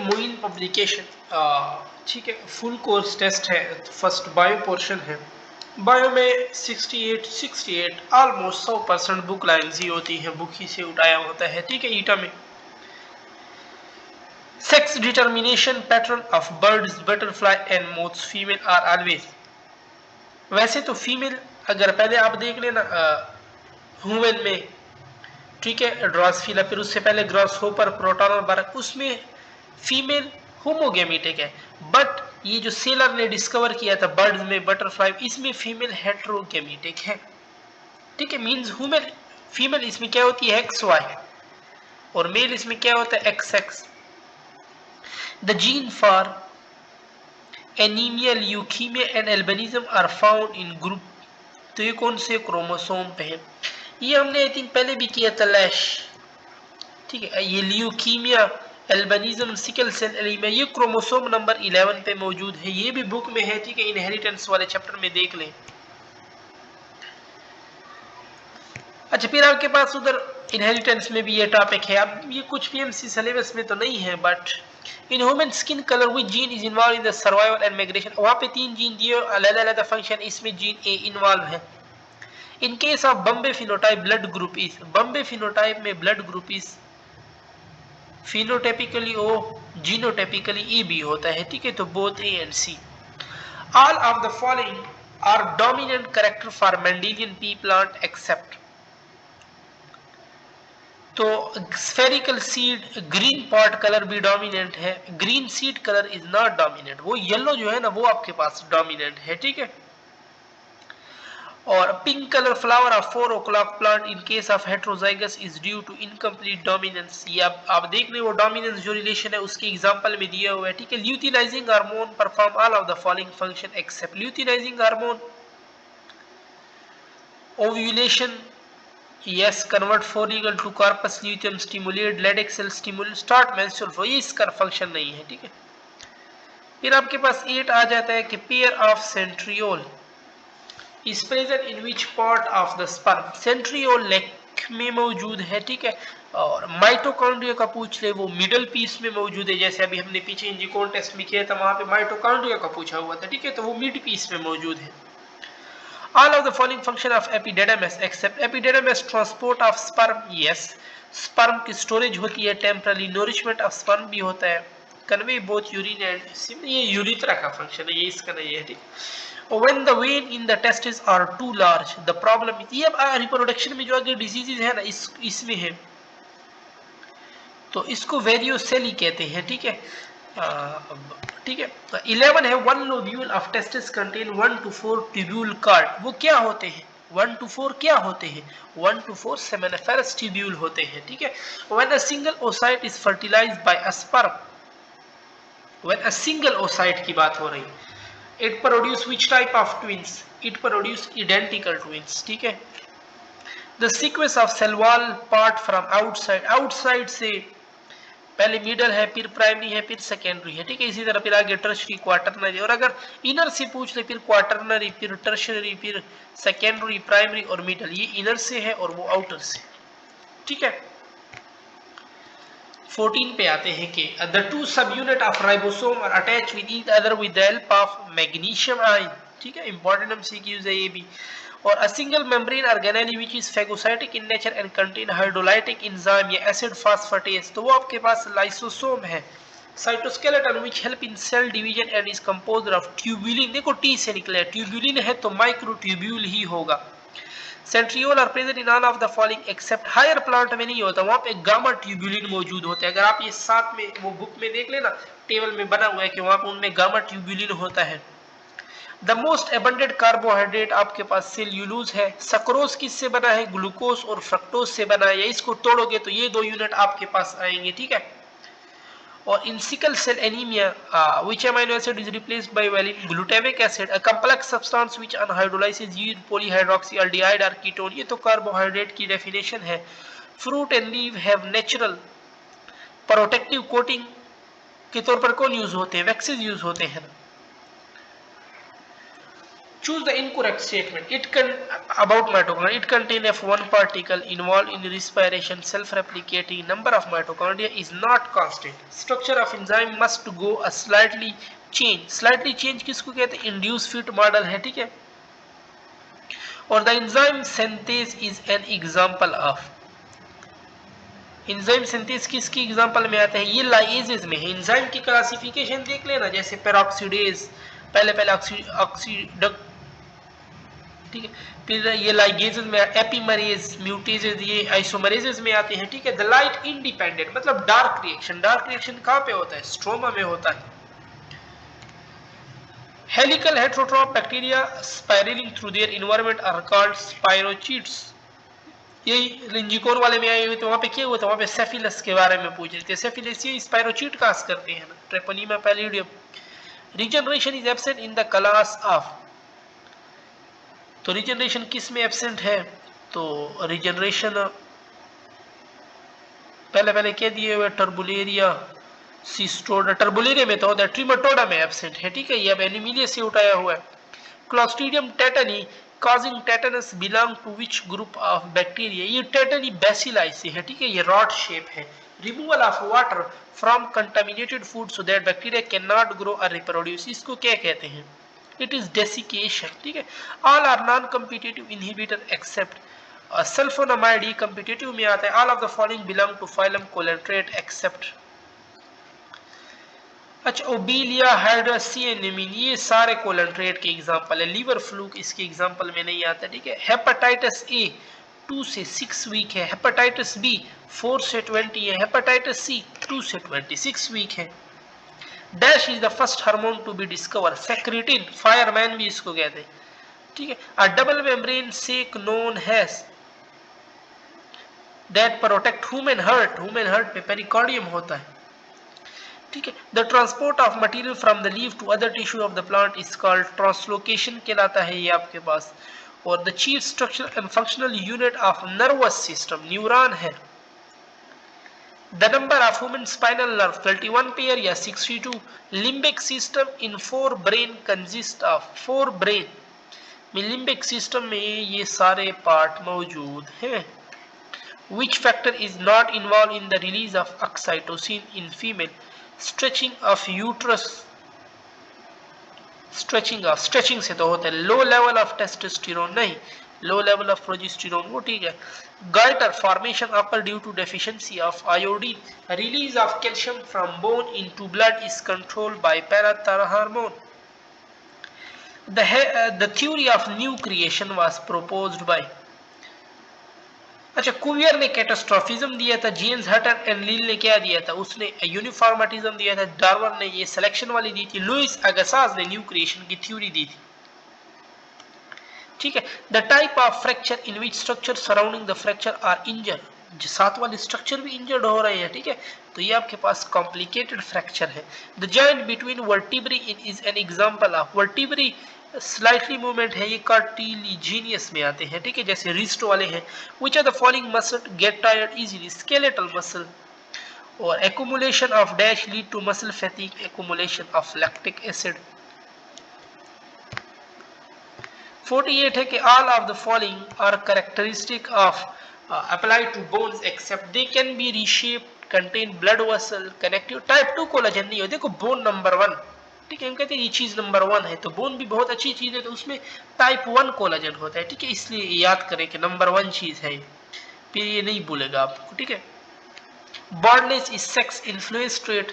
Moin publication, ठीक है, full course test है, फर्स्ट बायो पोर्शन है। बायो में 68 ऑलमोस्ट 100% बुक लाइन्स ही होती हैं, बुक ही से उठाया होता है, ठीक है। ईटा में sex determination pattern of birds, butterfly and moths, female are always. वैसे तो फीमेल, अगर पहले आप देख लेना ह्यूमन में, ठीक है, ड्रॉसफिला, फिर उससे पहले ग्रॉसहोपर, प्रोटॉन और बरक, उसमें फीमेल होमोगेमेटिक है। बट ये जो सेलर ने डिस्कवर किया था बर्ड्स में, बटरफ्लाई, इसमें फीमेल हेट्रोगेमेटिक है, ठीक है। मींस ह्यूमन फीमेल इसमें क्या होती है XY, और मेल इसमें क्या होता है XX। The gene for anaemia, leukaemia and albinism are found in group. तो ये कौन से क्रोमोसोम पे है? ये हमने आई थिंक पहले भी किया था लैश, ठीक है। ये leukaemia, albinism, sickle cell anaemia, ये क्रोमोसोम नंबर 11 पे मौजूद है, ये भी बुक में है, ठीक है। इनहेरिटेंस वाले चैप्टर में देख लें। अच्छा, फिर आपके पास उधर इनहेरिटेंस में भी ये टॉपिक है। अब ये कुछ PMC सिलेबस में तो नहीं है, but in human skin colour which gene is involve in the survival and migration. वहां पे 3 जीन दिए, अलग-अलग फंक्शन, इसमें जीन A इन्वॉल्व है। In case of Bombay phenotype, blood group is, Bombay phenotype में blood group is phenotypically O, genotypically EB होता है, ठीक है। तो both A and C। All of the following are dominant character for Mendelian pea plant except. तो spherical seed, green pod colour भी dominant है, green seed colour is not dominant. वो yellow जो है ना, वो आपके पास डोमिनेंट है, ठीक है। और pink colour flower of 4 o'clock plant in case of heterozygous is due to incomplete dominance. ये आप देख रहे हो, डोमिनेंस जो रिलेशन है उसके एग्जांपल में दिया हुआ है, ठीक है। Luteinizing hormone perform all of the following function except luteinizing hormone. Ovulation, yes, convert follicle to corpus luteum, stimulate Leydig cell, stimulate start menstrual flow, ये इसका फंक्शन नहीं है, ठीक है। फिर आपके पास 8 आ जाता है कि pair of centriole is present in which part of the sperm. Centriole neck में मौजूद है, ठीक है। और माइटोकॉन्ड्रिया का पूछ ले, वो मिडल पीस में मौजूद है, जैसे अभी हमने पीछे इंजिकोन टेस्ट में किया था, वहां पे माइटोकॉन्ड्रिया का पूछा हुआ था, ठीक है। तो वो मिड पीस में मौजूद है। All of the following function of epididymis except epididymis transport of sperm, yes, sperm की storage होती है, temporary nourishment of sperm भी होता है, convey both urine and semen, ये यूरिथ्रा का फंक्शन है, ये इसका नहीं है, ठीक। When the vein in the testes are too large, the problem is, ये अब रिप्रोडक्शन में जो आगे डिजीजेज है ना, इसमें है, तो इसको वेरियोसेली कहते हैं, ठीक है। ठीक है। 11 है, 1 lobule of testis contain 1 to 4 tubule card. वो क्या होते हैं? 1 to 4 क्या होते हैं? 1 to 4 सेमेनिफेरस ट्यूब्यूल होते हैं, ठीक है। When a single oocyte is fertilised by a sperm, when a single oocyte की बात हो रही, it produce which type of twins? It produce identical twins, ठीक है। The sequence of cell wall part from outside, outside से पहले middle है, फिर प्राइमरी है, फिर सेकेंडरी है, ठीक है। इसी तरह फिर आगे टर्शरी, क्वार्टरनरी, और अगर इनर से पूछ ले, फिर क्वार्टरनरी, फिर टर्शरी, फिर सेकेंडरी, प्राइमरी और मिडल, ये इनर से है और वो आउटर से, ठीक है। 14 पे आते हैं कि the two subunit of ribosome are attach with each other with the help of magnesium ion, ठीक है। इंपॉर्टेंट MCQs है ये भी। और a single membrane organelle which is phagocytic in nature and contain hydrolytic enzyme या acid phosphatase, तो वो आपके पास लाइसोसोम है। Cytoskeleton which help in cell division and is composed of tubulin, देखो T से निकला है, ट्यूबुलिन है तो माइक्रोट्यूब्यूल ही होगा। Centriole are present in all of the following except, higher plant में नहीं होता, वहां पे गामा ट्यूबुलिन मौजूद होते हैं। अगर आप ये साथ में वो बुक में देख लेना, टेबल में बना हुआ है कि वहां पे उनमें गामा ट्यूबुलिन होता है। द मोस्ट एबंडेंट कार्बोहाइड्रेट आपके पास सेल्यूलोज है। सक्रोज किससे बना है? ग्लूकोज और फ्रक्टोज से बना है। या इसको तोड़ोगे तो ये 2 यूनिट आपके पास आएंगे, ठीक है। और in sickle cell anemia, which amino acid is replaced by valine? Glutamic acid, a complex substance which on hydrolysis yield polyhydroxyaldehyde or ketone, ये तो कार्बोहाइड्रेट की डेफिनेशन है। Fruit and leave have natural protective coating के तौर पर कौन use होते हैं? वैक्सीज यूज होते हैं। Choose the incorrect statement. About mitochondria. It contains F1 particle involved in respiration, self-replicating. Number of mitochondria is not constant. Structure of enzyme must go a slightly change. Slightly change किसको कहते हैं? Induced fit model है, ठीक है? और the enzyme synthase is an example of. Enzyme synthesis किसकी example में आता है? ये लाइएजेस में है। एंजाइम की क्लासिफिकेशन देख लेना, जैसे पेरोक्सीडेज, पहले ऑक्सीडक, ठीक है, फिर ये लाइगेजेस में एपिमरेज, म्यूटेजेस, ये आइसोमरेजेस में आते हैं, ठीक है। द लाइट इंडिपेंडेंट मतलब डार्क रिएक्शन, डार्क रिएक्शन कहाँ पे होता है? स्ट्रोमा में होता है। Helical heterotroph bacteria spiralling through their environment are called spirochetes. यही लिंजिकोन वाले में आए हुए तो वहां पे क्या हुआ था? वहां पे सेफिलस के बारे में पूछ रहे थे। सेफिलस ये स्पाइरोचीट कास्ट करते हैं ना, Treponema pallidum. Regeneration is absent in the class of, तो रीजनरेशन किस में एब्सेंट है? तो रीजनरेशन पहले क्या दिए हुए? टर्बुलेरिया, सिस्टोडा, टर्बुलेरिया में तो होता है, ट्रिमेटोडा में एब्सेंट है, ठीक है। ये अब एनिमिलिया से उठाया हुआ है। Clostridium tetani causing tetanus belong to which group of bacteria? ये टेटनी बैसिलाई से है, ठीक है। ये रॉड शेप है। Removal of water from contaminated food so that bacteria can not grow और रिप्रोड्यूस, इसको क्या कहते हैं? इट इज डेसिकेशन, ठीक है। All are non competitive inhibitor except sulfonamide, ये कम्पिटिटिव में आता है। All of the following belong to phylum coelenterate except, अच्छा, ओबीलिया, हाइड्रोसियानिमिन, ये सारे कोलेंट्रेट के एग्जांपल है। लीवर फ्लूक इसके एग्जांपल में नहीं आता, ठीक है। हेपेटाइटिस ए 2 से 6 वीक है, हेपेटाइटिस बी 4 से 20 है, हेपेटाइटिस सी 2 से 26 वीक है। Dash is the first hormone to be discover, secretin, fireman भी इसको कहते हैं, ठीक है। A double membrane sac known has that protect human heart पे पेरिकार्डियम होता है, ठीक है। The transport of material from the leaf to other tissue of the plant is called translocation कहलाता है ये आपके पास। और the chief structure and functional unit of nervous system neuron है। The number of human spinal nerve 31 pair या 62। Limbic system in 4 brain consist of, 4 brain में limbic system में ये सारे पार्ट मौजूद हैं। Which factor is not involved in the release of oxytocin in female? Stretching of uterus, stretching से तो होता है। लो लेवल ऑफ टेस्टोस्टेरोन नहीं, लो लेवल ऑफ प्रोजेस्टेरोन वो ठीक है। Goitre formation upper due to deficiency of iodine. Release of calcium from bone into blood is controlled by parathyroid. The theory of new creation was proposed by, अच्छा, Cuvier ने catastrophism दिया था, James Hutton and लील ने क्या दिया था? उसने यूनिफॉर्मेटिज्म दिया था, डार्विन ने ये सिलेक्शन वाली दी थी, लुइस अगेसास ने न्यू क्रिएशन की थ्योरी दी थी, ठीक है। The type of fracture in which structure surrounding the fracture are injured, जो साथ वाले स्ट्रक्चर भी इंजर्ड हो रहे हैं, ठीक है, तो ये आपके पास कॉम्प्लिकेटेड फ्रैक्चर है। The joint between vertebrae is an example of, vertebrae slightly movement है, ये कार्टिलिजीनियस में आते हैं, ठीक है, जैसे रिस्ट वाले हैं। Which are the following muscle get tired easily? Skeletal muscle. और accumulation of dash lead to muscle fatigue, accumulation of lactic acid. 48 है कि all of the following are characteristic of applied to bones except they can be reshaped, contain blood vessel, connective. Type 2 collagen नहीं हो, देखो bone number 1, ठीक है, हम कहते हैं ये चीज नंबर 1 है, तो बोन भी बहुत अच्छी चीज है, तो उसमें टाइप 1 कोलाजन होता है, ठीक है, इसलिए याद करें कि नंबर 1 चीज है, फिर ये नहीं भूलेगा आपको, ठीक है। Baldness is sex influence trait,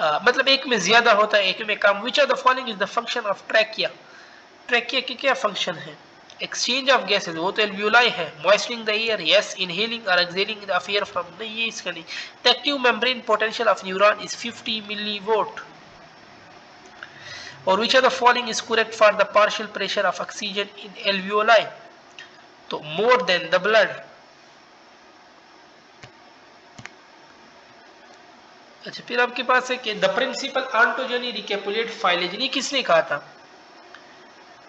मतलब एक में ज्यादा होता है एक में कम। Which are the following is the function of trachea? Trachea के क्या फंक्शन है? एक्सचेंज ऑफ गैसेस, वो तो एल्वियोलाई है। मॉइस्चरिंग द एयर, यस। इनहेलिंग और एक्सहेलिंग द एयर फ्रॉम, नहीं, ये इसका नहीं। The active membrane potential of neuron is 50 millivolt. और which of the following is correct for the partial pressure of oxygen in alveoli? तो more than the blood। अच्छा, फिर आपके पास है कि the principal ontogeny recapitulate phylogeny, ये किसने कहा था?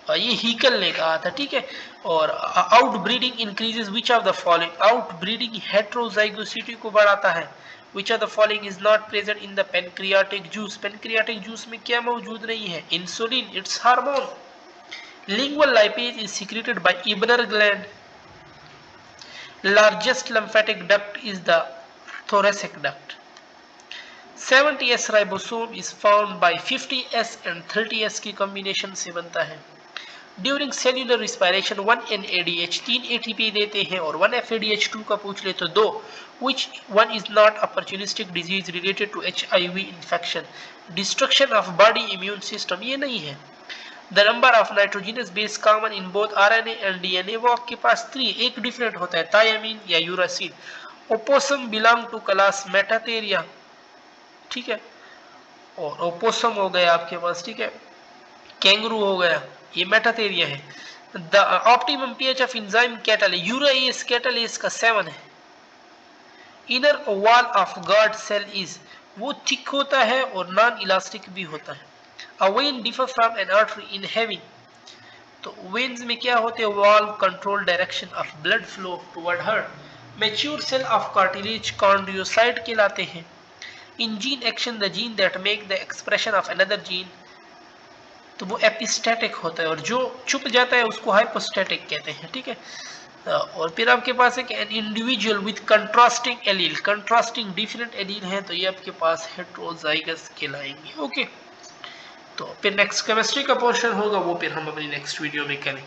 ये हीकल ने कहा था, ठीक है। और outbreeding increases which of the following? Outbreeding heterozygosity को बढ़ाता है। Which of the following is not present in the pancreatic juice? pancreatic juice में क्या मौजूद नहीं है? Insulin, it's hormone. Lingual lipase is secreted by Ibner gland. Largest lymphatic duct is the thoracic duct. 70S ribosome is found by 50S and 30S की combination से बनता है. During cellular respiration 1 NADH 3 ATP देते हैं और 1 FADH2 का पूछ ले तो 2. Which one is not opportunistic disease related to HIV infection? Destruction of body immune system ये नहीं है. The number of nitrogenous base common in both RNA and DNA वो आपके पास 3. एक डिफरेंट होता है thiamine या uracil. Opossum belong to class Metatheria. ठीक है, और ओपोसम हो गया आपके पास, ठीक है, कैंगरू हो गया, ये मेटाथेरिया है. The optimum pH of enzyme catalase urease catalase का 7 है. Inner wall of guard cell is वो थिक होता है और नॉन इलास्टिक भी होता है. A vein differ from an artery in having, तो वेन्स में क्या होते हैं, valve control direction of blood flow toward heart. Mature cell of cartilage chondrocyte कहलाते हैं. In gene action, the gene that make the expression of another gene, तो वो epistatic होता है और जो छुप जाता है उसको हाइपोस्टैटिक कहते हैं. ठीक है, और फिर आपके पास है कि an individual with contrasting allele, contrasting different allele हैं तो ये आपके पास हेट्रोजाइगस कहलाएंगे. ओके, तो फिर नेक्स्ट केमिस्ट्री का पोर्शन होगा वो फिर हम अपनी नेक्स्ट वीडियो में करें.